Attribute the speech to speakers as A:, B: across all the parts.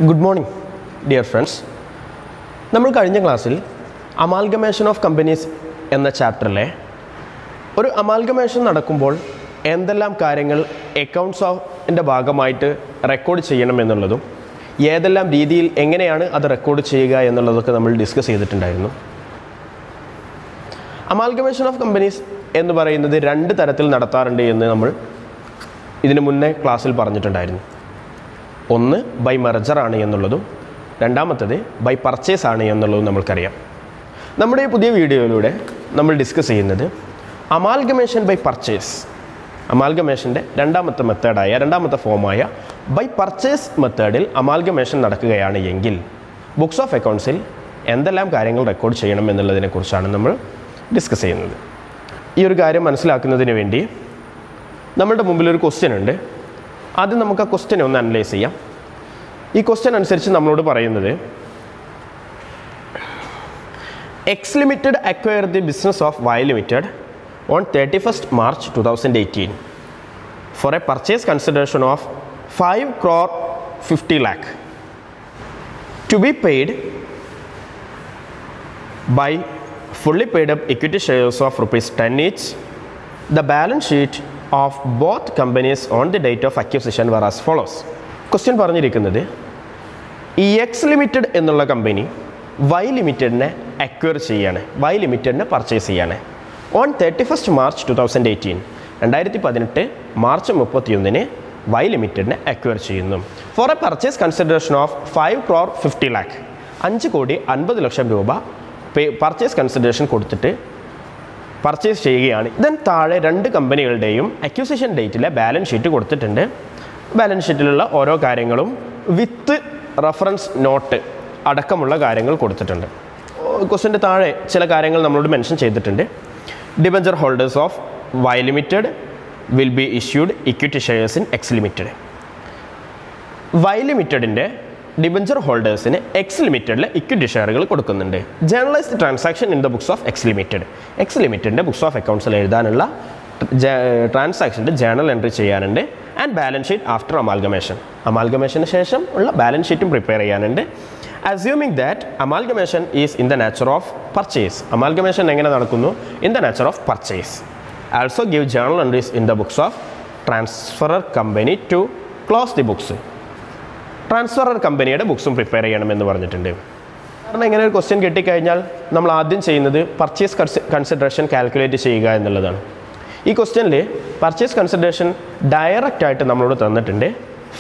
A: Good morning, dear friends. നമ്മൾ കഴിഞ്ഞ ക്ലാസ്സിൽ അമാൽഗമേഷൻ ഓഫ് കമ്പനീസ് എന്ന ചാപ്റ്ററിലെ ഒരു അമാൽഗമേഷൻ നടക്കുമ്പോൾ എന്തെല്ലാം കാര്യങ്ങൾ അക്കൗണ്ട്സ് ഓഫിൻ്റെ ഭാഗമായിട്ട് റെക്കോർഡ് ചെയ്യണമെന്നുള്ളതും ഏതെല്ലാം രീതിയിൽ എങ്ങനെയാണ് അത് റെക്കോർഡ് ചെയ്യുക എന്നുള്ളതൊക്കെ നമ്മൾ ഡിസ്കസ് ചെയ്തിട്ടുണ്ടായിരുന്നു. അമാൽഗമേഷൻ ഓഫ് കമ്പനീസ് എന്ന് പറയുന്നത് രണ്ട് തരത്തിൽ നടത്താറുണ്ട് എന്ന് നമ്മൾ ഇതിനു മുന്നേ ക്ലാസ്സിൽ പറഞ്ഞിട്ടുണ്ടായിരുന്നു. ഒന്ന് ബൈ മെർജർ ആണ് എന്നുള്ളതും രണ്ടാമത്തത് ബൈ പർച്ചേസ് ആണ് എന്നുള്ളതും നമ്മൾക്കറിയാം. നമ്മുടെ ഈ പുതിയ വീഡിയോയിലൂടെ നമ്മൾ ഡിസ്കസ് ചെയ്യുന്നത് അമാൽഗമേഷൻ ബൈ പർച്ചേസ്, അമാൽഗമേഷൻ്റെ രണ്ടാമത്തെ ഫോമായ ബൈ പർച്ചേസ് മെത്തേഡിൽ അമാൽഗമേഷൻ നടക്കുകയാണ് എങ്കിൽ ബുക്സ് ഓഫ് അക്കൗണ്ട്സിൽ എന്തെല്ലാം കാര്യങ്ങൾ റെക്കോർഡ് ചെയ്യണം എന്നുള്ളതിനെക്കുറിച്ചാണ് നമ്മൾ ഡിസ്കസ് ചെയ്യുന്നത്. ഈ ഒരു കാര്യം മനസ്സിലാക്കുന്നതിന് വേണ്ടി നമ്മളുടെ മുമ്പിലൊരു ക്വസ്റ്റ്യൻ ഉണ്ട്. ആദ്യം നമുക്ക് ആ ക്വസ്റ്റ്യനെ ഒന്ന് അനലൈസ് ചെയ്യാം. ഈ ക്വസ്റ്റ്യൻ അനുസരിച്ച് നമ്മളോട് പറയുന്നത് X limited acquire the business of Y limited on 31st March 2018 for a purchase consideration of 5,50 lakh to be paid by fully paid up equity shares of ₹10 each. The balance sheet of both companies on the date of acquisition were as follows. Question പറഞ്ഞിരിക്കുന്നത് ഈ X limited എന്നുള്ള company Y ലിമിറ്റഡിനെ acquire ചെയ്യാണ്, Y ലിമിറ്റഡിനെ purchase ചെയ്യാണ് on 31st March 2018 2018 March 31 Y ലിമിറ്റഡിനെ acquire ചെയ്യുന്നു for a purchase consideration of 5,50 lakh 5,50,00,000 രൂപ പർച്ചേസ് കൺസിഡറേഷൻ കൊടുത്തിട്ട് പർച്ചേസ് ചെയ്യുകയാണ്. ദെൻ താഴെ രണ്ട് കമ്പനികളുടെയും അക്വിസിഷൻ ഡേറ്റിലെ ബാലൻസ് ഷീറ്റ് കൊടുത്തിട്ടുണ്ട്. ബാലൻസ് ഷീറ്റിലുള്ള ഓരോ കാര്യങ്ങളും വിത്ത് റെഫറൻസ് നോട്ട് അടക്കമുള്ള കാര്യങ്ങൾ കൊടുത്തിട്ടുണ്ട്. ക്വസ്റ്റ്യൻ്റെ താഴെ ചില കാര്യങ്ങൾ നമ്മളോട് മെൻഷൻ ചെയ്തിട്ടുണ്ട്. Debenture holders of Y limited will be issued equity shares in X limited. Y ലിമിറ്റഡിൻ്റെ ഡിബഞ്ചർ ഹോൾഡേഴ്സിന് എക്സ് ലിമിറ്റഡിലെ ഇക്വിറ്റി ഷെയറുകൾ കൊടുക്കുന്നുണ്ട്. Journalised transaction in the books of X limited, X ലിമിറ്റഡിൻ്റെ ബുക്സ് ഓഫ് അക്കൗണ്ട്സിൽ എഴുതാനുള്ള ട്രാൻസാക്ഷൻ്റെ ജേർണൽ എൻട്രി ചെയ്യാനുണ്ട്. And balance sheet after amalgamation, അമാൽഗമേഷന് ശേഷം ഉള്ള ബാലൻസ് ഷീറ്റും പ്രിപ്പയർ ചെയ്യാനുണ്ട്. Assuming that amalgamation is in the nature of purchase, amalgamation എങ്ങനെ നടക്കുന്നു? In the nature of purchase. Also give journal entries in the books of transferor company to close the books. Transferor കമ്പനിയുടെ ബുക്സും prepare ചെയ്യണമെന്ന് പറഞ്ഞിട്ടുണ്ട്. കാരണം ഇങ്ങനെ ഒരു question കിട്ടിക്കഴിഞ്ഞാൽ നമ്മൾ ആദ്യം ചെയ്യുന്നത് പർച്ചേസ് കൺസിഡറേഷൻ കാൽക്കുലേറ്റ് ചെയ്യുക എന്നുള്ളതാണ്. ഈ ക്വസ്റ്റ്യനിൽ പർച്ചേസ് കൺസിഡറേഷൻ ഡയറക്റ്റായിട്ട് നമ്മളോട് തന്നിട്ടുണ്ട്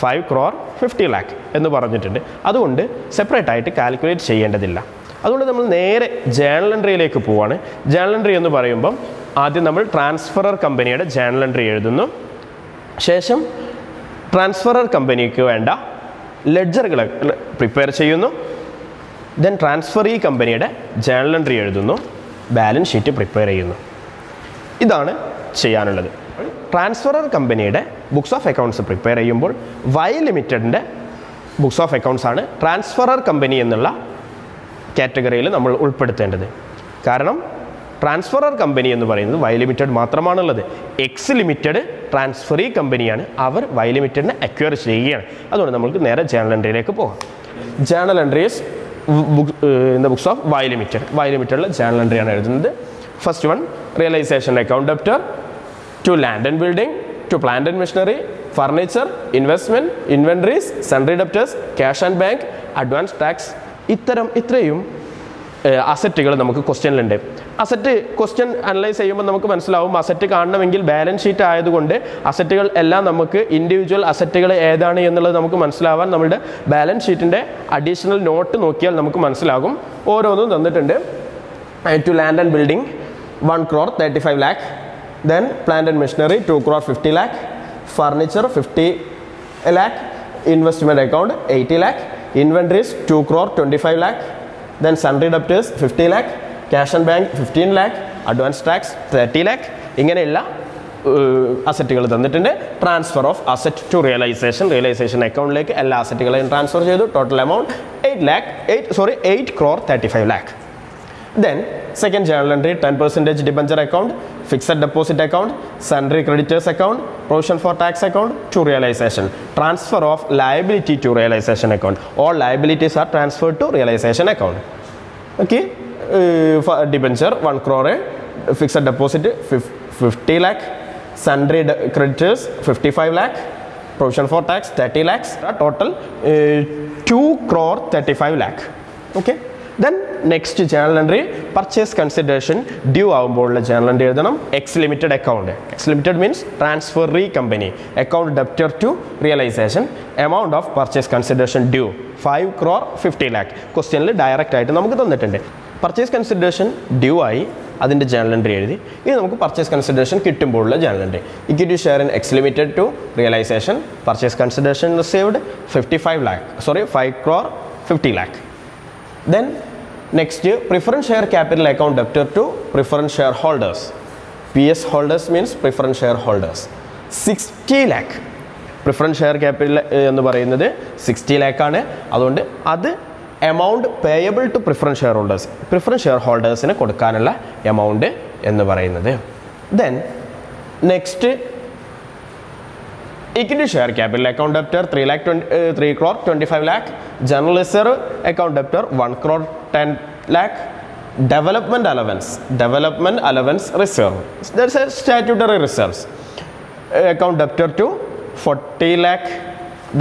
A: 5,50 lakh എന്ന് പറഞ്ഞിട്ടുണ്ട്. അതുകൊണ്ട് സെപ്പറേറ്റ് ആയിട്ട് കാൽക്കുലേറ്റ് ചെയ്യേണ്ടതില്ല. അതുകൊണ്ട് നമ്മൾ നേരെ ജേർണൽ എൻട്രിയിലേക്ക് പോവുകയാണ്. ജേർണൽ എൻട്രി എന്ന് പറയുമ്പം ആദ്യം നമ്മൾ ട്രാൻസ്ഫറർ കമ്പനിയുടെ ജേർണൽ എൻട്രി എഴുതുന്നു. ശേഷം ട്രാൻസ്ഫറർ കമ്പനിക്ക് വേണ്ട ലെഡ്ജറുകൾ പ്രിപ്പയർ ചെയ്യുന്നു. ദെൻ ട്രാൻസ്ഫറീ കമ്പനിയുടെ ജേർണൽ എൻട്രി എഴുതുന്നു, ബാലൻസ് ഷീറ്റ് പ്രിപ്പയർ ചെയ്യുന്നു. ഇതാണ് ചെയ്യാനുള്ളത്. ട്രാൻസ്ഫറർ കമ്പനിയുടെ ബുക്സ് ഓഫ് അക്കൗണ്ട്സ് പ്രിപ്പയർ ചെയ്യുമ്പോൾ വൈ ലിമിറ്റഡിൻ്റെ ബുക്സ് ഓഫ് അക്കൗണ്ട്സ് ആണ് ട്രാൻസ്ഫറർ കമ്പനി എന്നുള്ള കാറ്റഗറിയിൽ നമ്മൾ ഉൾപ്പെടുത്തേണ്ടത്. കാരണം ട്രാൻസ്ഫറർ കമ്പനി എന്ന് പറയുന്നത് വൈ ലിമിറ്റഡ് മാത്രമാണുള്ളത്. എക്സ് ലിമിറ്റഡ് ട്രാൻസ്ഫറീ കമ്പനിയാണ്, അവർ വൈ ലിമിറ്റഡിനെ അക്വയർ ചെയ്യുകയാണ്. അതുകൊണ്ട് നമുക്ക് നേരെ ജേർണൽ എൻട്രിയിലേക്ക് പോകാം. Journal entries in the books of Y limited, Y ലിമിറ്റഡിലെ ജേർണൽ എൻട്രിയാണ് എഴുതുന്നത്. First one, realisation account debtor to land and building, to plant and machinery, furniture, investment, inventories, sundry debtors, cash and bank, advance tax. ഇത്രയും അസറ്റുകൾ നമുക്ക് ക്വസ്റ്റ്യനിലുണ്ട്. Asset question analyse ചെയ്യുമ്പോൾ നമുക്ക് മനസ്സിലാവും asset കാണണമെങ്കിൽ ബാലൻസ് ഷീറ്റ് ആയതുകൊണ്ട് അസറ്റുകൾ എല്ലാം നമുക്ക് ഇൻഡിവിജ്വൽ അസറ്റുകൾ ഏതാണ് എന്നുള്ളത് നമുക്ക് മനസ്സിലാവാൻ നമ്മുടെ ബാലൻസ് ഷീറ്റിൻ്റെ അഡീഷണൽ നോട്ട് നോക്കിയാൽ നമുക്ക് മനസ്സിലാകും. ഓരോന്നും തന്നിട്ടുണ്ട്. To land and building 1,35 lakh, then plant and machinery 2,50 lakh, furniture 50 lakh, investment account 80 lakh, inventories 2,25 lakh, then sundry debtors 50 lakh, cash and bank 15 lakh, advance tax 30 lakh. ഇങ്ങനെയുള്ള അസറ്റുകൾ തന്നിട്ടുണ്ട്. Transfer of asset to realisation അക്കൗണ്ടിലേക്ക് എല്ലാ അസറ്റുകളെയും transfer ചെയ്തു. Total amount 8,35 lakh. Then second journal entry 10% debenture account, fixed deposit account, sundry creditors account, provision for tax account to realization, transfer of liability to realization account. All liabilities are transferred to realization account. Okay, for debenture 1 crore, fixed deposit 50 lakh, sundry creditors 55 lakh, provision for tax 30 lakhs, total 2 crore 35 lakh. Okay, then next journal entry purchase consideration due ആകുമ്പോഴുള്ള journal entry എഴുതണം X limited account. X limited means transferee company, account debtor to realization, amount of purchase consideration due 5 crore 50 lakh. ക്വസ്റ്റ്യനിൽ direct ആയിട്ട് നമുക്ക് തന്നിട്ടുണ്ട്. Purchase consideration due ആയി അതിൻ്റെ journal entry എഴുതി. ഇനി നമുക്ക് പർച്ചേസ് കൺസിഡറേഷൻ കിട്ടുമ്പോഴുള്ള journal entry. Equity share in X limited to realisation, purchase consideration received 5 crore 50 lakh. Then next preference share capital account debtor to preference shareholders. PS holders means preference shareholders 60 lakh. Preference share capital എന്ന് പറയുന്നത് 60 lakh ആണ്. അതുകൊണ്ട് അത് amount payable to preference shareholders, preference shareholdersന് കൊടുക്കാനുള്ള amount എന്ന് പറയുന്നത്. Then next equity share capital account debtor 3 crore 25 lakh, general reserve account debtor 1 crore 10 lakh, development allowance reserve, there's a statutory reserves, account debtor to 40 lakh.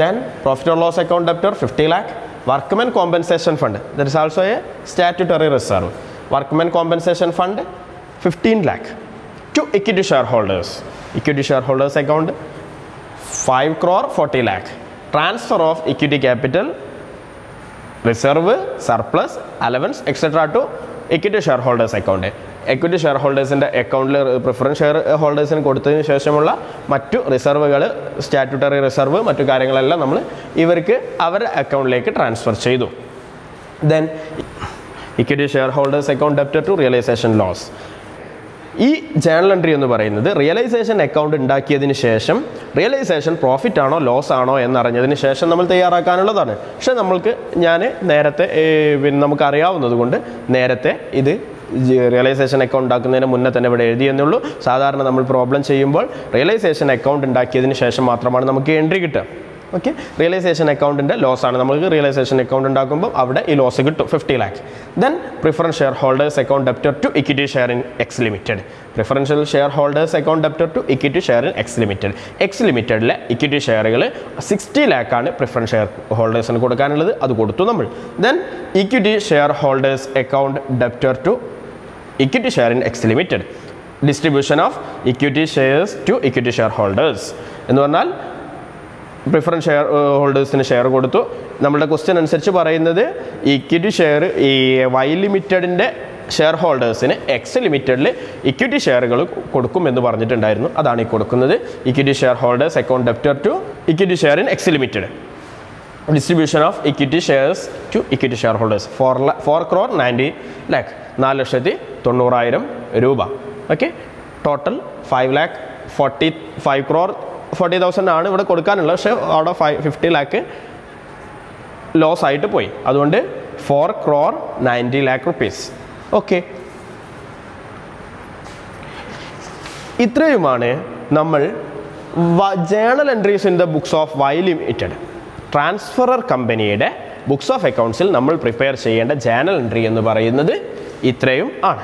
A: Then profit or loss account debtor 50 lakh, workmen compensation fund, there is also a statutory reserve, workmen compensation fund 15 lakh. To equity shareholders account 5 crore 40 lakh, transfer of equity capital, reserve, surplus, allowance, etc. to equity shareholders account. equity shareholdersന്റെ അക്കൗണ്ടിൽ preference share ഹോൾഡേഴ്സിന് കൊടുത്തതിന് ശേഷമുള്ള മറ്റു റിസർവുകൾ, statutory reserve, മറ്റു കാര്യങ്ങളെല്ലാം നമ്മൾ ഇവർക്ക് അവരുടെ അക്കൗണ്ടിലേക്ക് ട്രാൻസ്ഫർ ചെയ്തു. Then equity share holders account debtor to realisation loss. ഈ ജേണൽ എൻട്രി എന്ന് പറയുന്നത് റിയലൈസേഷൻ അക്കൗണ്ട് ഉണ്ടാക്കിയതിന് ശേഷം റിയലൈസേഷൻ പ്രോഫിറ്റ് ആണോ ലോസ് ആണോ എന്നറിഞ്ഞതിന് ശേഷം നമ്മൾ തയ്യാറാക്കാനുള്ളതാണ്. പക്ഷേ ഞാൻ നേരത്തെ നമുക്കറിയാവുന്നത് കൊണ്ട് നേരത്തെ ഇത് റിയലൈസേഷൻ അക്കൗണ്ട് ഉണ്ടാക്കുന്നതിന് മുന്നേ തന്നെ ഇവിടെ എഴുതിയെന്നുള്ളൂ. സാധാരണ നമ്മൾ പ്രോബ്ലം ചെയ്യുമ്പോൾ റിയലൈസേഷൻ അക്കൗണ്ട് ഉണ്ടാക്കിയതിന് ശേഷം മാത്രമാണ് നമുക്ക് എൻട്രി കിട്ടുക. ഓക്കെ, റിയലൈസേഷൻ അക്കൗണ്ടിൻ്റെ ലോസാണ്. നമുക്ക് റിയലൈസേഷൻ അക്കൗണ്ട് ഉണ്ടാക്കുമ്പോൾ അവിടെ ഈ ലോസ് കിട്ടും 50 lakh. Then preference share holders account debtor to equity share in X limited. Preferential share holders account debtor to equity share in X limited. X ലിമിറ്റഡിലെ equity ഷെയറുകൾ 60 lakh ആണ് preference share ഹോൾഡേഴ്സിന് കൊടുക്കാനുള്ളത്, അത് കൊടുത്തു നമ്മൾ. Then equity share holders account debtor to equity share in X limited. Distribution of equity shares to equity share holders എന്ന് പറഞ്ഞാൽ പ്രിഫറൻസ് ഷെയർ ഹോൾഡേഴ്സിന് ഷെയർ കൊടുത്തു. നമ്മുടെ ക്വസ്റ്റ്യൻ അനുസരിച്ച് പറയുന്നത് ഇക്വിറ്റി ഷെയർ ഈ വൈ ലിമിറ്റഡിൻ്റെ ഷെയർ ഹോൾഡേഴ്സിന് എക്സ് ലിമിറ്റഡിൽ ഇക്വിറ്റി ഷെയറുകൾ കൊടുക്കും എന്ന് പറഞ്ഞിട്ടുണ്ടായിരുന്നു. അതാണ് ഈ കൊടുക്കുന്നത്. Equity share holders account debtor to equity share in X limited. Distribution of equity shares to equity share holders 4 crore 90 lakh, 4,90,000 രൂപ. ഓക്കെ, ടോട്ടൽ 5 crore 40,000 ആണ് ഇവിടെ കൊടുക്കാനുള്ളത്. പക്ഷേ അവിടെ 50 lakh ലോസ് ആയിട്ട് പോയി. അതുകൊണ്ട് 4 crore 90 lakh rupees. ഓക്കെ, ഇത്രയുമാണ് നമ്മൾ journal entries in the books of Y limited transferor കമ്പനിയുടെ ബുക്സ് ഓഫ് അക്കൗണ്ട്സിൽ നമ്മൾ പ്രിപ്പയർ ചെയ്യേണ്ട ജേണൽ എൻട്രി എന്ന് പറയുന്നത് ഇത്രയും ആണ്.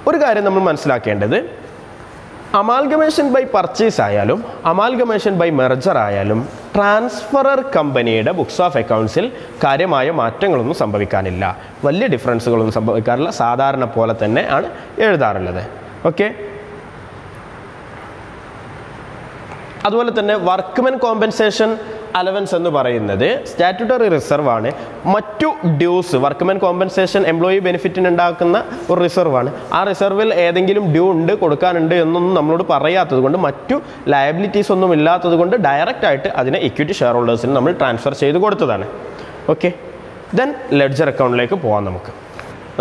A: ഒരു കാര്യം നമ്മൾ മനസ്സിലാക്കേണ്ടത്, അമാൽഗമേഷൻ ബൈ പർച്ചേസ് ആയാലും അമാൽഗമേഷൻ ബൈ മെർജർ ആയാലും ട്രാൻസ്ഫറർ കമ്പനിയുടെ ബുക്സ് ഓഫ് അക്കൗണ്ട്സിൽ കാര്യമായ മാറ്റങ്ങളൊന്നും സംഭവിക്കാനില്ല, വലിയ ഡിഫറൻസുകളൊന്നും സംഭവിക്കാറില്ല. സാധാരണ പോലെ തന്നെ ആണ് എഴുതാറുള്ളത്. ഓക്കെ, അതുപോലെ തന്നെ വർക്ക്മെൻ കോമ്പൻസേഷൻ അലവൻസ് എന്ന് പറയുന്നത് സ്റ്റാറ്റ്യൂട്ടറി റിസർവ് ആണ്. മറ്റു ഡ്യൂസ്, വർക്ക്മെൻ കോമ്പൻസേഷൻ എംപ്ലോയി ബെനിഫിറ്റിന് ഉണ്ടാക്കുന്ന ഒരു റിസർവാണ്. ആ റിസർവിൽ ഏതെങ്കിലും ഡ്യൂ ഉണ്ട്, കൊടുക്കാനുണ്ട് എന്നൊന്നും നമ്മളോട് പറയാത്തത് കൊണ്ട്, മറ്റു ലയബിലിറ്റീസ് ഒന്നും ഇല്ലാത്തത് കൊണ്ട് ഡയറക്റ്റ് ആയിട്ട് അതിനെ ഇക്വിറ്റി ഷെയർ ഹോൾഡേഴ്സിന് നമ്മൾ ട്രാൻസ്ഫർ ചെയ്ത് കൊടുത്തതാണ്. ഓക്കെ, ദെൻ ലെഡ്ജർ അക്കൗണ്ടിലേക്ക് പോകാം.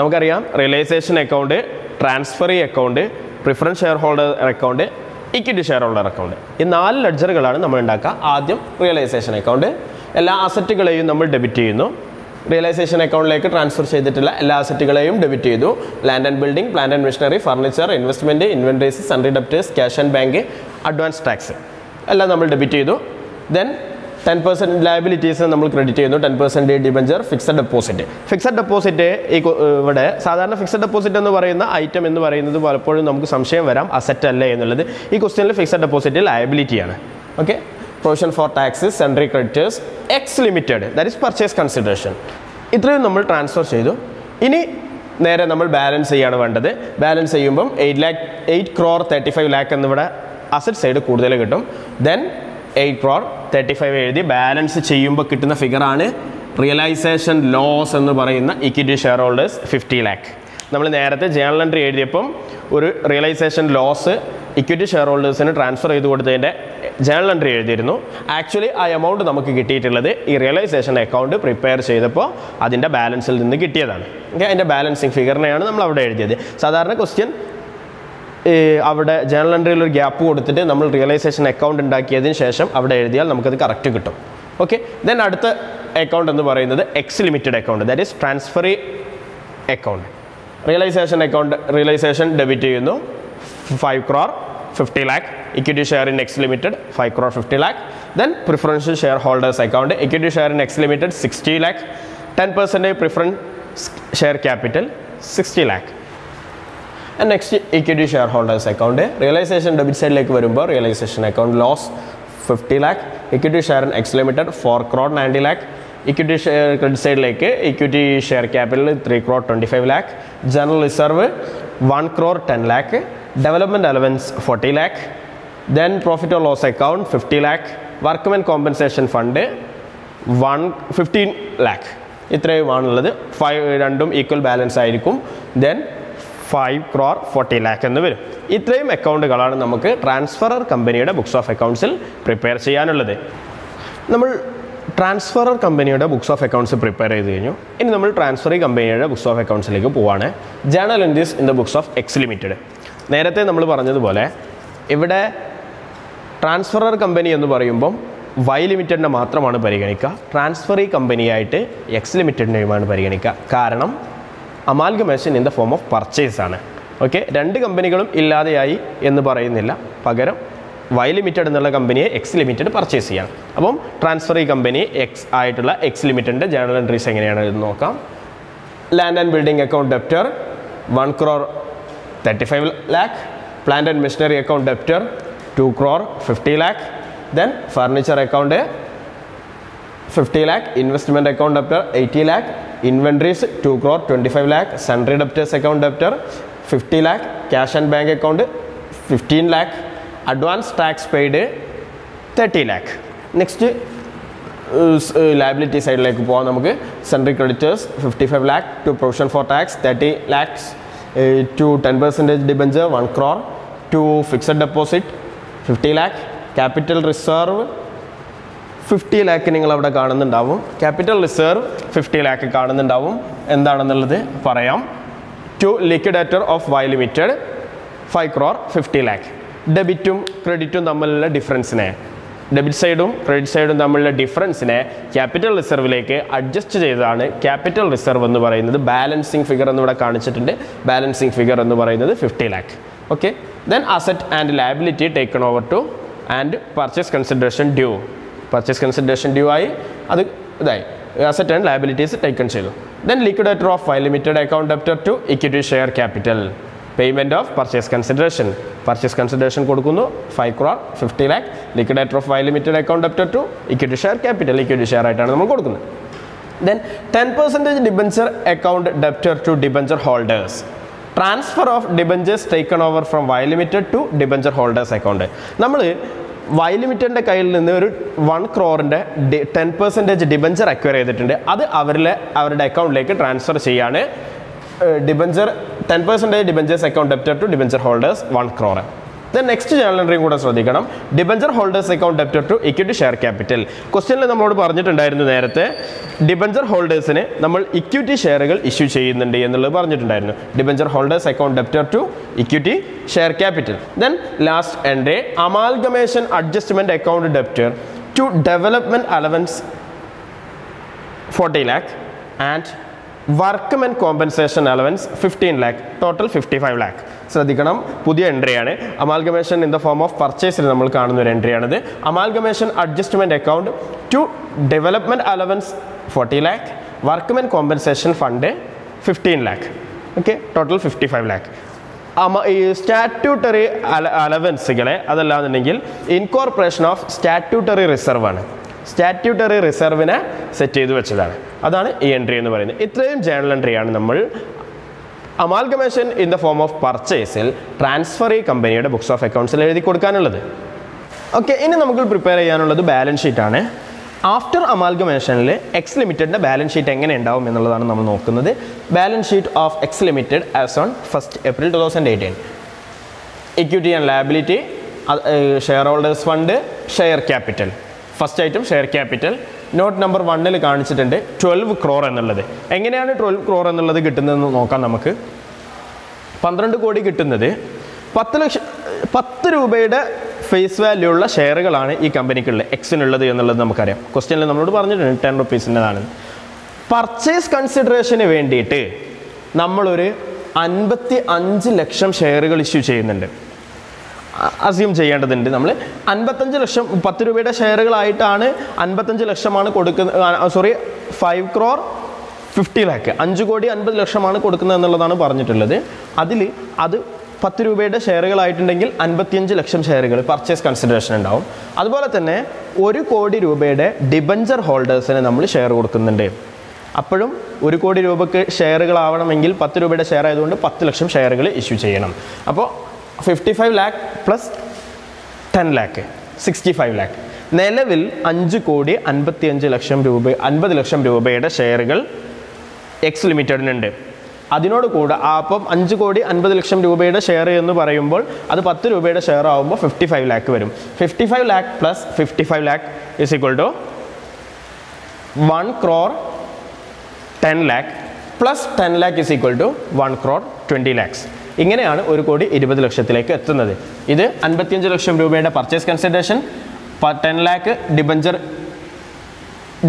A: നമുക്കറിയാം realisation account, transferee account, preference share holder account, equity share holder account. ഈ 4 ലെഡ്ജറുകളാണ് നമ്മൾ ഉണ്ടാക്കുക. ആദ്യം റിയലൈസേഷൻ അക്കൗണ്ട്, എല്ലാ അസറ്റുകളെയും നമ്മൾ ഡെബിറ്റ് ചെയ്യുന്നു. റിയലൈസേഷൻ അക്കൗണ്ടിലേക്ക് ട്രാൻസ്ഫർ ചെയ്തിട്ടുള്ള എല്ലാ അസറ്റുകളെയും ഡെബിറ്റ് ചെയ്തു. Land and building, plant and machinery, furniture, investment, inventories, sundry debtors, cash and bank, advance tax എല്ലാം നമ്മൾ ഡെബിറ്റ് ചെയ്തു. ദെൻ 10% ലയബിലിറ്റീസ് നമ്മൾ ക്രെഡിറ്റ് ചെയ്യുന്നു. 10% debenture, fixed deposit. Fixed deposit ഇവിടെ സാധാരണ ഫിക്സഡ് ഡെപ്പോസിറ്റ് എന്ന് പറയുന്ന ഐറ്റം എന്ന് പറയുന്നത് പലപ്പോഴും നമുക്ക് സംശയം വരാം, അസറ്റ് അല്ലേ എന്നുള്ളത്. ഈ ക്വസ്റ്റ്യനിൽ ഫിക്സഡ് ഡെപ്പോസിറ്റ് ലയബിലിറ്റിയാണ്. Okay, provision for taxes, sundry creditors, X limited, that is purchase consideration. ഇത്രയും നമ്മൾ ട്രാൻസ്ഫർ ചെയ്തു. ഇനി നേരെ നമ്മൾ ബാലൻസ് ചെയ്യാണ് വേണ്ടത്. ബാലൻസ് ചെയ്യുമ്പം 8 crore 35 lakh എന്നിവിടെ അസറ്റ് സൈഡ് കൂടുതൽ കിട്ടും. ദെൻ 8 crore 35 എഴുതി ബാലൻസ് ചെയ്യുമ്പോൾ കിട്ടുന്ന ഫിഗറാണ് റിയലൈസേഷൻ ലോസ് എന്ന് പറയുന്ന ഇക്വിറ്റി ഷെയർ ഹോൾഡേഴ്സ് 50 lakh. നമ്മൾ നേരത്തെ ജേണൽ എൻട്രി എഴുതിയപ്പം ഒരു റിയലൈസേഷൻ ലോസ് ഇക്വിറ്റി ഷെയർ ഹോൾഡേഴ്സിന് ട്രാൻസ്ഫർ ചെയ്ത് കൊടുത്തതിൻ്റെ ജേണൽ എൻട്രി എഴുതിയിരുന്നു. ആക്ച്വലി ആ എമൗണ്ട് നമുക്ക് കിട്ടിയിട്ടുള്ളത് ഈ റിയലൈസേഷൻ അക്കൗണ്ട് പ്രിപ്പയർ ചെയ്തപ്പോൾ അതിൻ്റെ ബാലൻസിൽ നിന്ന് കിട്ടിയതാണ്. ഓക്കെ, അതിൻ്റെ ബാലൻസിങ് ഫിഗറിനെയാണ് നമ്മൾ അവിടെ എഴുതിയത്. സാധാരണ ക്വസ്റ്റ്യൻ അവിടെ ജേണൽ എൻട്രിയിൽ ഒരു ഗ്യാപ്പ് കൊടുത്തിട്ട് നമ്മൾ റിയലൈസേഷൻ അക്കൗണ്ട് ഉണ്ടാക്കിയതിന് ശേഷം അവിടെ എഴുതിയാൽ നമുക്കത് കറക്റ്റ് കിട്ടും. ഓക്കെ, ദെൻ അടുത്ത അക്കൗണ്ട് എന്ന് പറയുന്നത് X limited account, that is transferee account. Realisation debit ചെയ്യുന്നു 5 crore 50 lakh, equity share in X Limited 5 crore 50 lakh. Then preferential shareholders account, equity share in X Limited 60 lakh, 10% preference share capital 60 lakh. And next equity shareholders account, realization debit side like varumbo realization account loss 50 lakh, equity share in X Limited 4 crore 90 lakh, equity share credit side like equity share capital 3 crore 25 lakh, general reserve 1 crore 10 lakh, development allowance 40 lakh, then profit or loss account 50 lakh, workmen compensation fund 15 lakh. ഇത്രയുമാണുള്ളത്. 5 രണ്ടും equal balance ആയിരിക്കും. Then 5 crore 40 lakh എന്ന് വരും. ഇത്രയും അക്കൗണ്ടുകളാണ് നമുക്ക് transferor കമ്പനിയുടെ books of അക്കൗണ്ട്സിൽ prepare ചെയ്യാനുള്ളത്. നമ്മൾ transferor കമ്പനിയുടെ ബുക്സ് ഓഫ് അക്കൗണ്ട്സ് പ്രിപ്പയർ ചെയ്ത് കഴിഞ്ഞു. ഇനി നമ്മൾ ട്രാൻസ്ഫറി കമ്പനിയുടെ ബുക്സ് ഓഫ് അക്കൗണ്ട്സിലേക്ക് പോവാണ്. Journal entries in the books of X limited. നേരത്തെ നമ്മൾ പറഞ്ഞതുപോലെ ഇവിടെ ട്രാൻസ്ഫറർ കമ്പനി എന്ന് പറയുമ്പം വൈ ലിമിറ്റഡിനെ മാത്രമാണ് പരിഗണിക്കുക. ട്രാൻസ്ഫറി കമ്പനിയായിട്ട് എക്സ് ലിമിറ്റഡിനെയുമാണ് പരിഗണിക്കുക. കാരണം amalgamation in the form of purchase ആണ്. ഓക്കെ, രണ്ട് കമ്പനികളും ഇല്ലാതെയായി എന്ന് പറയുന്നില്ല, പകരം വൈ ലിമിറ്റഡ് എന്നുള്ള കമ്പനിയെ എക്സ് ലിമിറ്റഡ് പർച്ചേസ് ചെയ്യണം. അപ്പം ട്രാൻസ്ഫറി കമ്പനി എക്സ് ആയിട്ടുള്ള എക്സ് ലിമിറ്റഡിൻ്റെ ജേണൽ എൻട്രീസ് എങ്ങനെയാണ് എന്ന് നോക്കാം. Land and building account debtor 1 crore 35 lakh, plant and machinery account debtor 2 crore 50 lakh, then furniture account 50 lakh, investment account debtor 80 lakh, inventories 2 crore 25 lakh, sundry debtors account debtor 50 lakh, cash and bank account 15 lakh, advance tax paid 30 lakh. Next liability side like പോകാം നമുക്ക്. sundry creditors 55 lakh, to provision for tax 30 lakhs, to 10% debenture 1 crore, to fixed deposit 50 lakh, capital reserve 50 lakh നിങ്ങൾ അവിടെ കാണുന്നുണ്ടാവും. Capital reserve 50 lakh കാണുന്നുണ്ടാവും. എന്താണെന്നുള്ളത് പറയാം. To liquidator of Y limited 5 crore 50 lakh. ഡെബിറ്റും ക്രെഡിറ്റും തമ്മിലുള്ള ഡിഫറൻസിനെ, ഡെബിറ്റ് സൈഡും ക്രെഡിറ്റ് സൈഡും തമ്മിലുള്ള ഡിഫറൻസിനെ ക്യാപിറ്റൽ റിസർവിലേക്ക് അഡ്ജസ്റ്റ് ചെയ്തതാണ് ക്യാപിറ്റൽ റിസർവ് എന്ന് പറയുന്നത്. ബാലൻസിങ് ഫിഗർ എന്നിവിടെ കാണിച്ചിട്ടുണ്ട്. ബാലൻസിങ് ഫിഗർ എന്ന് പറയുന്നത് 50 lakh. Okay, then asset and liability taken over to and purchase consideration due. Purchase consideration due ആയി, അത് ഇതായി. അസറ്റ് ആൻഡ് ലയബിലിറ്റീസ് ടേക്കൺ ചെയ്തു. Then liquidator of Y limited account debtor to equity share capital. Payment of purchase consideration. Purchase consideration കൊടുക്കുന്നു 5 crore 50 lakh. Liquidator of Y limited account debtor to equity share capital. Equity share ആയിട്ടാണ് നമ്മൾ കൊടുക്കുന്നത്. Then 10% debenture account debtor to debenture holders. Transfer of debentures taken over from Y limited to debenture holders account. നമ്മൾ Y ലിമിറ്റഡിൻ്റെ കയ്യിൽ നിന്ന് ഒരു 1 crore 10% debenture acquire ചെയ്തിട്ടുണ്ട്. അത് അവരുടെ അക്കൗണ്ടിലേക്ക് ട്രാൻസ്ഫർ ചെയ്യാണ്. Debenture 10% debentures account debtor to debenture holders 1 crore. Then next journal എൻട്രിയും കൂടെ ശ്രദ്ധിക്കണം. Debenture holders account debtor to equity share capital. ക്വസ്റ്റ്യനിൽ നമ്മളോട് പറഞ്ഞിട്ടുണ്ടായിരുന്നു നേരത്തെ ഡിബഞ്ചർ ഹോൾഡേഴ്സിന് നമ്മൾ ഇക്വിറ്റി ഷെയറുകൾ ഇഷ്യൂ ചെയ്യുന്നുണ്ട് എന്നുള്ളത് പറഞ്ഞിട്ടുണ്ടായിരുന്നു. Debenture holders account debtor to equity share capital. Then last entry amalgamation adjustment account debtor to development allowance 40 lakh, and workmen compensation allowance 15 lakh, total 55 lakh. ശ്രദ്ധിക്കണം, പുതിയ എൻട്രിയാണ്. Amalgamation in the form of പർച്ചേസിൽ നമ്മൾ കാണുന്ന ഒരു എൻട്രിയാണിത്. Amalgamation adjustment account to development allowance 40 lakh, workmen compensation fund 15 lakh. Okay, total 55 lakh. ഈ statutory അലവൻസുകളെ അതല്ലാന്നുണ്ടെങ്കിൽ ഇൻകോർപ്പറേഷൻ ഓഫ് സ്റ്റാറ്റ്യൂട്ടറി റിസർവ് ആണ്. സ്റ്റാറ്റ്യൂട്ടറി റിസർവിനെ സെറ്റ് ചെയ്ത് വെച്ചതാണ്. അതാണ് ഈ എൻട്രി എന്ന് പറയുന്നത്. ഇത്രയും ജേണൽ എൻട്രിയാണ് നമ്മൾ amalgamation in the form of പർച്ചേസിൽ ട്രാൻസ്ഫറി കമ്പനിയുടെ ബുക്സ് ഓഫ് അക്കൗണ്ട്സിൽ എഴുതി കൊടുക്കാനുള്ളത്. ഓക്കെ, ഇനി നമുക്ക് പ്രിപ്പയർ ചെയ്യാനുള്ളത് ബാലൻസ് ഷീറ്റാണ്. ആഫ്റ്റർ അമാൽഗമേഷനിൽ എക്സ് ലിമിറ്റഡിൻ്റെ ബാലൻസ് ഷീറ്റ് എങ്ങനെ ഉണ്ടാവും എന്നുള്ളതാണ് നമ്മൾ നോക്കുന്നത്. Balance sheet of X limited as on 1st April 2018. Equity and liability, share holders fund, share capital. First item share capital. Note number 1 കാണിച്ചിട്ടുണ്ട് 12 crore എന്നുള്ളത്. എങ്ങനെയാണ് 12 crore എന്നുള്ളത് കിട്ടുന്നതെന്ന് നോക്കാം നമുക്ക്. 12 കോടി കിട്ടുന്നത് 10 രൂപയുടെ ഫേസ് വാല്യൂ ഉള്ള ഷെയറുകളാണ് ഈ കമ്പനിക്കുള്ളത്, എക്സിനുള്ളത് എന്നുള്ളത് നമുക്കറിയാം. ക്വസ്റ്റ്യനിൽ നമ്മളോട് പറഞ്ഞിട്ടുണ്ട് 10 rupeesൻ്റെതാണ്. പർച്ചേസ് കൺസിഡറേഷന് വേണ്ടിയിട്ട് നമ്മളൊരു 55 ലക്ഷം ഷെയറുകൾ ഇഷ്യൂ ചെയ്യുന്നുണ്ട്. അസ്യൂം ചെയ്യേണ്ടതുണ്ട്. നമ്മൾ 55 ലക്ഷം 10 രൂപയുടെ ഷെയറുകളായിട്ടാണ് 55 ലക്ഷമാണ് കൊടുക്കുന്നത്. 5 crore 50 lakh, 5 കോടി 50 ലക്ഷമാണ് കൊടുക്കുന്നത് എന്നുള്ളതാണ് പറഞ്ഞിട്ടുള്ളത്. അത് 10 രൂപയുടെ ഷെയറുകളായിട്ടുണ്ടെങ്കിൽ 55 ലക്ഷം ഷെയറുകൾ പർച്ചേസ് കൺസിഡറേഷൻ ഉണ്ടാവും. അതുപോലെ തന്നെ 1 കോടി രൂപയുടെ ഡിബഞ്ചർ ഹോൾഡേഴ്സിന് നമ്മൾ ഷെയർ കൊടുക്കുന്നുണ്ട്. അപ്പോഴും 1 കോടി രൂപയ്ക്ക് ഷെയറുകളാവണമെങ്കിൽ 10 രൂപയുടെ ഷെയർ ആയതുകൊണ്ട് 10 ലക്ഷം ഷെയറുകൾ ഇഷ്യൂ ചെയ്യണം. അപ്പോൾ 55 lakh പ്ലസ് 10 lakh 65 lakh. നിലവിൽ 5 കോടി 55 ലക്ഷം രൂപയുടെ ഷെയറുകൾ എക്സ് ലിമിറ്റഡിനുണ്ട്. അതിനോട് കൂടെ അപ്പം 5 കോടി 50 ലക്ഷം രൂപയുടെ ഷെയർ എന്ന് പറയുമ്പോൾ അത് 10 രൂപയുടെ ഷെയർ ആകുമ്പോൾ 55 lakh വരും. 55 lakh plus 55 lakh is equal to 1 crore 10 lakh plus 10 lakh is equal to 1 crore 20 lakhs. ഇങ്ങനെയാണ് 1 കോടി 20 ലക്ഷത്തിലേക്ക് എത്തുന്നത്. ഇത് 55 ലക്ഷം രൂപയുടെ പർച്ചേസ് കൺസിഡറേഷൻ, 10 lakh ഡിബഞ്ചർ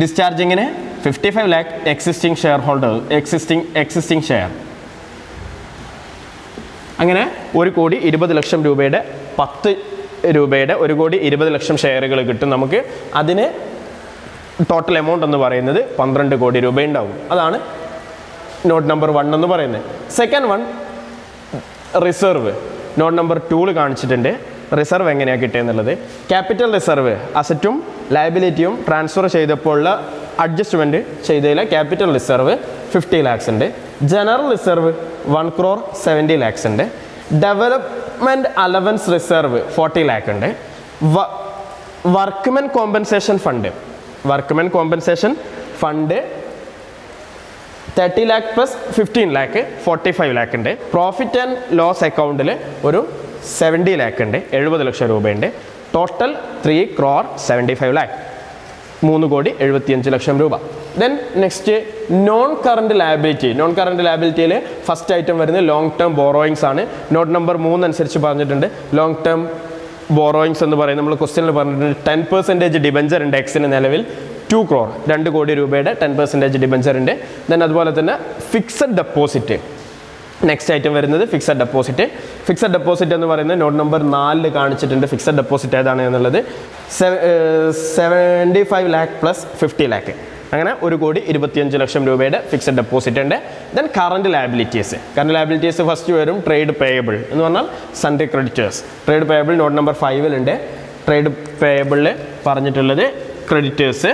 A: ഡിസ്ചാർജിങ്ങിന്, 55 lakh existing share holder existing share. അങ്ങനെ 1 കോടി 20 ലക്ഷം രൂപയുടെ 10 രൂപയുടെ 1 കോടി 20 ലക്ഷം ഷെയറുകൾ കിട്ടും നമുക്ക്. അതിന് ടോട്ടൽ എമൗണ്ട് എന്ന് പറയുന്നത് 12 കോടി രൂപ ഉണ്ടാവും. അതാണ് നോട്ട് നമ്പർ 1 എന്ന് പറയുന്നത്. Second one reserve. Not number 2 കാണിച്ചിട്ടുണ്ട്. റിസർവ് എങ്ങനെയാണ് കിട്ടിയെന്നുള്ളത്. ക്യാപിറ്റൽ റിസർവ് അസറ്റും ലയബിലിറ്റിയും ട്രാൻസ്ഫർ ചെയ്തപ്പോൾ അഡ്ജസ്റ്റ്മെൻറ്റ് ചെയ്തതിലെ ക്യാപിറ്റൽ റിസർവ് 50 lakhs ഉണ്ട്. ജനറൽ റിസർവ് 1 crore 70 lakhs ഉണ്ട്. ഡെവലപ്മെൻറ്റ് അലവൻസ് റിസർവ് 40 lakh ഉണ്ട്. Workmen compensation fund 30 lakh plus 15 lakh 45 lakh ഉണ്ട്. പ്രോഫിറ്റ് ആൻഡ് ലോസ് അക്കൗണ്ടിൽ ഒരു 70 lakh ഉണ്ട്, 70 ലക്ഷം രൂപയുണ്ട്. ടോട്ടൽ 3 crore 75 lakh, 3 കോടി 75 ലക്ഷം രൂപ. ദെൻ നെക്സ്റ്റ് നോൺ കറണ്ട് ലയബിലിറ്റിയിൽ ഫസ്റ്റ് ഐറ്റം വരുന്നത് ലോങ് ടേം ബോറോയിങ്സ് ആണ്. നോട്ട് നമ്പർ 3 അനുസരിച്ച് പറഞ്ഞിട്ടുണ്ട്. ലോങ് ടേം ബോറോയിങ്സ് എന്ന് പറയുന്നത് നമ്മൾ ക്വസ്റ്റ്യനിൽ പറഞ്ഞിട്ടുണ്ട് 10% ഡിബഞ്ചർ ഉണ്ട് എക്സിന് നിലവിൽ 2 crore 2 കോടി രൂപയുടെ 10% ഡിബഞ്ചർ ഉണ്ട്. ദെൻ അതുപോലെ തന്നെ ഫിക്സഡ് ഡെപ്പോസിറ്റ്. നെക്സ്റ്റ് ഐറ്റം വരുന്നത് ഫിക്സഡ് ഡെപ്പോസിറ്റ് എന്ന് പറയുന്നത് നോട്ട് നമ്പർ 4 കാണിച്ചിട്ടുണ്ട്. ഫിക്സഡ് ഡെപ്പോസിറ്റ് ഏതാണ് എന്നുള്ളത് 75 lakh പ്ലസ് 50 lakh. അങ്ങനെ 1 കോടി 25 ലക്ഷം രൂപയുടെ ഫിക്സഡ് ഡെപ്പോസിറ്റ് ഉണ്ട്. ദെൻ കറണ്ട് ലയബിലിറ്റീസ് ഫസ്റ്റ് വരും ട്രേഡ് പേയബിൾ എന്ന് പറഞ്ഞാൽ sundry creditors. Trade payable note number 5 trade പേയബിളിൽ പറഞ്ഞിട്ടുള്ളത് creditors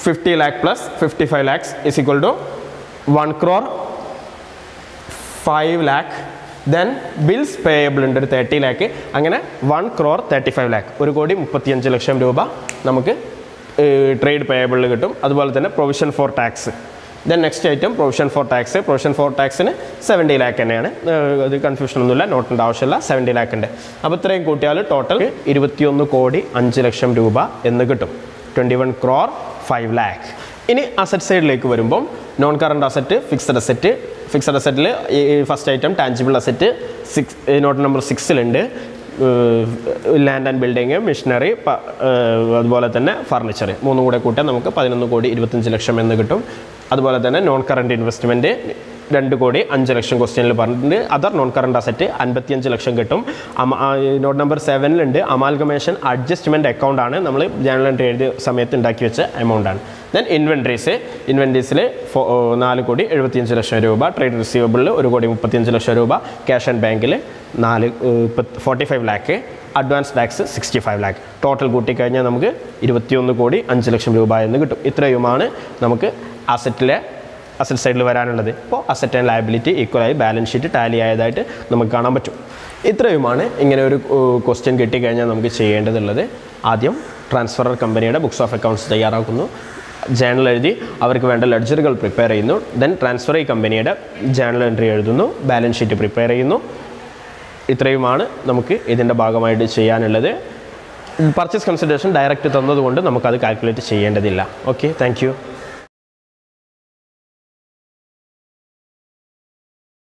A: 50 lakh plus 55 lakhs is equal to 1 crore 5 lakh. Then bills payable ഉണ്ട് ഒരു 30 lakh. അങ്ങനെ 1 crore 35 lakh, 1 കോടി 35 ലക്ഷം രൂപ നമുക്ക് ട്രേഡ് പേയബിളിൽ കിട്ടും. അതുപോലെ തന്നെ provision for tax. Then next item provision for ടാക്സിന് 70 lakh തന്നെയാണ്. അത് കൺഫ്യൂഷൻ ഒന്നുമില്ല, നോട്ടിൻ്റെ ആവശ്യമില്ല. 70 lakh ഉണ്ട്. അപ്പോൾ ഇത്രയും കൂട്ടിയാൽ ടോട്ടൽ 21 കോടി 5 ലക്ഷം രൂപ എന്ന് കിട്ടും. 21 crore 5 lakh. ഇനി അസറ്റ് സൈഡിലേക്ക് വരുമ്പം നോൺ കറണ്ട് അസറ്റ്, ഫിക്സഡ് അസറ്റിൽ first item tangible asset note number 6 land and building, machinery, അതുപോലെ തന്നെ ഫർണിച്ചർ, 3 കൂടെ കൂട്ടാൻ നമുക്ക് 11 കോടി 25 ലക്ഷം എന്ന് കിട്ടും. അതുപോലെ തന്നെ നോൺ കറണ്ട് ഇൻവെസ്റ്റ്മെൻറ്റ് 2,05,00,000 ക്വസ്റ്റ്യനിൽ പറഞ്ഞിട്ടുണ്ട്. അതർ നോൺ കറണ്ട് അസറ്റ് 55 ലക്ഷം കിട്ടും. Not number 7 amalgamation adjustment account ആണ് നമ്മൾ ജേണൽ എൻട്രി എഴുതിയ സമയത്ത് ഉണ്ടാക്കി വെച്ച എമൗണ്ടാണ്. ദെൻ ഇൻവെൻട്രീസിൽ 4,75,00,000 രൂപ, ട്രേഡ് റിസീവബിളിൽ 1,35,00,000 രൂപ, ക്യാഷ് ആൻഡ് ബാങ്കിൽ 45 lakh, advance tax 65 lakh. Total കൂട്ടിക്കഴിഞ്ഞാൽ നമുക്ക് 21,05,00,000 രൂപ എന്ന് കിട്ടും. ഇത്രയുമാണ് നമുക്ക് അസറ്റ് സൈഡിൽ വരാനുള്ളത്. ഇപ്പോൾ അസറ്റ് ആൻഡ് ലയബിലിറ്റി ഈക്വലായി ബാലൻസ് ഷീറ്റ് ടാലി ആയതായിട്ട് നമുക്ക് കാണാൻ പറ്റും. ഇത്രയുമാണ് ഇങ്ങനെ ഒരു ക്വസ്റ്റ്യൻ കിട്ടിക്കഴിഞ്ഞാൽ നമുക്ക് ചെയ്യേണ്ടതുള്ളത്. ആദ്യം ട്രാൻസ്ഫറർ കമ്പനിയുടെ ബുക്സ് ഓഫ് അക്കൗണ്ട്സ് തയ്യാറാക്കുന്നു, ജേണൽ എഴുതി അവർക്ക് വേണ്ട ലെഡ്ജറുകൾ പ്രിപ്പയർ ചെയ്യുന്നു. ദെൻ ട്രാൻസ്ഫറർ കമ്പനിയുടെ ജേണൽ എൻട്രി എഴുതുന്നു, ബാലൻസ് ഷീറ്റ് പ്രിപ്പയർ ചെയ്യുന്നു. ഇത്രയുമാണ് നമുക്ക് ഇതിൻ്റെ ഭാഗമായിട്ട് ചെയ്യാനുള്ളത്. പർച്ചേസ് കൺസിഡറേഷൻ ഡയറക്റ്റ് തന്നതുകൊണ്ട് നമുക്കത് കാൽക്കുലേറ്റ് ചെയ്യേണ്ടതില്ല. Okay, thank you.